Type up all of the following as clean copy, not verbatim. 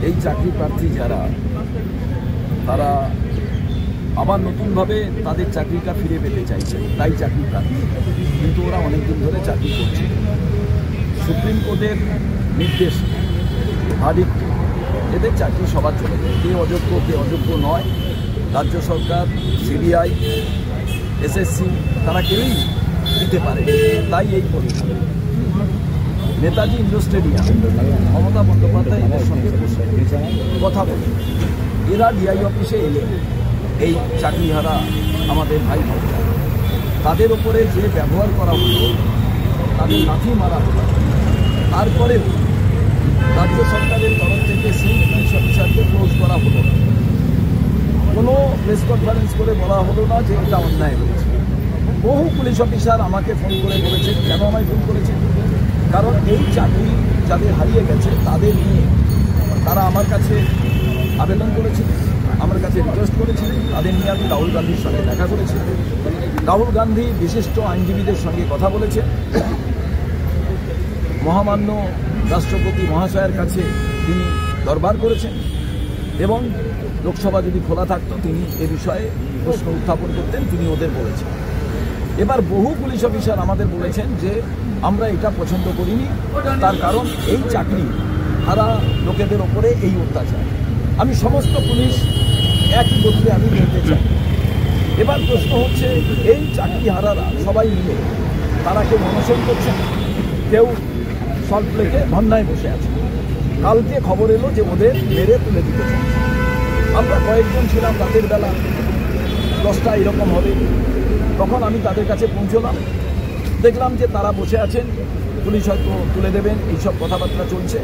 এই চাকরি প্রার্থী যারা তারা আবার নতুনভাবে তাদের চাকরিটা ফিরে পেতে চাইছে, তাই চাকরি প্রার্থী। কিন্তু ওরা অনেকদিন ধরে চাকরি করছে। সুপ্রিম কোর্টের নির্দেশ ভার্ডিক্ট এদের চাকরি সবার চলে যায়, কে অযোগ্য কে অযোগ্য নয়। রাজ্য সরকার, সিবিআই, এসএসসি তারা কেউই দিতে পারে, তাই এই পরীক্ষা। নেতাজি ইন্ডোর স্টেডিয়াম মমতা বন্দ্যোপাধ্যায় এদের সঙ্গে কথা বলে এরা ডিআই অফিসে এলে এই চাকরিহারা আমাদের ভাই বোনেরা তাদের ওপরে যে ব্যবহার করা হলো, তাদের লাথি মারা হলো, তারপরেও রাজ্য সরকারের তরফ থেকে সেই পুলিশ অফিসারকে ক্লোজ করা হলো না। কোনো প্রেস কনফারেন্স করে বলা হলো না যে এটা অন্যায় হয়েছে। বহু পুলিশ অফিসার আমাকে ফোন করে বলেছেন। কেন আমায় ফোন করেছেন? কারণ এই চাকরি যাদের হারিয়ে গেছে তাদের নিয়ে তারা আমার কাছে আবেদন করেছিলেন, আমার কাছে রিকোয়েস্ট করেছিলেন। তাদের নিয়ে আমি রাহুল গান্ধীর সঙ্গে দেখা করেছি। রাহুল গান্ধী বিশিষ্ট আইনজীবীদের সঙ্গে কথা বলেছে। মহামান্য রাষ্ট্রপতি মহাশয়ের কাছে তিনি দরবার করেছেন এবং লোকসভা যদি খোলা থাকতো তিনি এ বিষয়ে প্রশ্ন উত্থাপন করতেন, তিনি ওদের বলেছেন। এবার বহু পুলিশ অফিসার আমাদের বলেছেন যে আমরা এটা পছন্দ করিনি, তার কারণ এই চাকরি হারা লোকেদের ওপরে এই অত্যাচার। আমি সমস্ত পুলিশ একই গতিতে আমি বলতে চাই। এবার প্রশ্ন হচ্ছে এই চাকরি হারারা সবাই মিলে তারা কেউ অনশন করছেন, কেউ সল্ট লেকে ধর্নায় বসে আছে। কালকে খবর এলো যে ওদের মেরে তুলে দিতে চাই। আমরা কয়েকজন ছিলাম রাতের বেলা 10টা এরকম হবে, তখন আমি তাদের কাছে পৌঁছলাম। দেখলাম যে তারা বসে আছেন, পুলিশ হয়তো তুলে দেবেন, এইসব কথাবার্তা চলছে।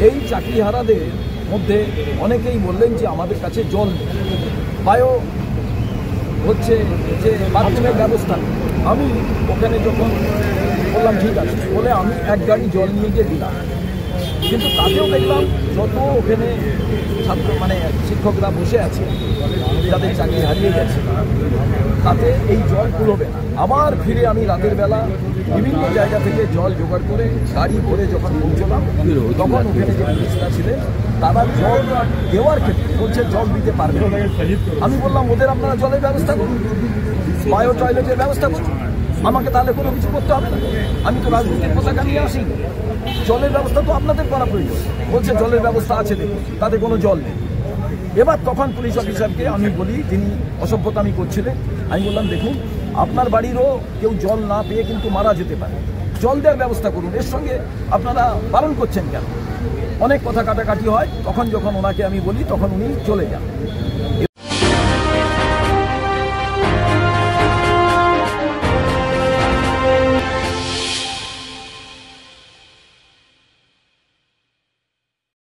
এই চাকরিহারাদের মধ্যে অনেকেই বললেন যে আমাদের কাছে জল নেই, বায়ো হচ্ছে যে বাথরুমের ব্যবস্থা। আমি ওখানে যখন বললাম ঠিক আছে বলে আমি এক গাড়ি জল নিয়ে গিয়ে দিলাম। কিন্তু তাতেও দেখলাম যত ওখানে ছাত্র শিক্ষকরা বসে আছে যাদের চাকরি হারিয়ে গেছে তাতে এই জল কুলোবে না। আবার ফিরে আমি রাতের বেলা বিভিন্ন জায়গা থেকে জল জোগাড় করে গাড়ি ভরে যখন পৌঁছলাম তখন ওখানে যে পুলিশরা ছিলেন তারা জল দেওয়ার ক্ষেত্রে বলছে জল দিতে পারবে। আমি বললাম ওদের আপনারা জলের ব্যবস্থা করুন, বায়ো টয়লেটের ব্যবস্থা করুন, আমাকে তাহলে কোনো কিছু করতে হবে না। আমি তো রাজনীতির পতাকা নিয়ে আসি, জলের ব্যবস্থা তো আপনাদের করা প্রয়োজন। বলছে জলের ব্যবস্থা আছে, দেখুন তাতে কোনো জল নেই। এবার তখন পুলিশ অফিসারকে আমি বলি, তিনি অসভ্যতামি করছিলেন। আমি বললাম দেখুন আপনার বাড়িরও কেউ জল না পেয়ে কিন্তু মারা যেতে পারে, জল দেওয়ার ব্যবস্থা করুন, এর সঙ্গে আপনারা বারণ করছেন কেন? অনেক কথা কাটাকাটি হয়। তখন যখন ওনাকে আমি বলি তখন উনি চলে যান।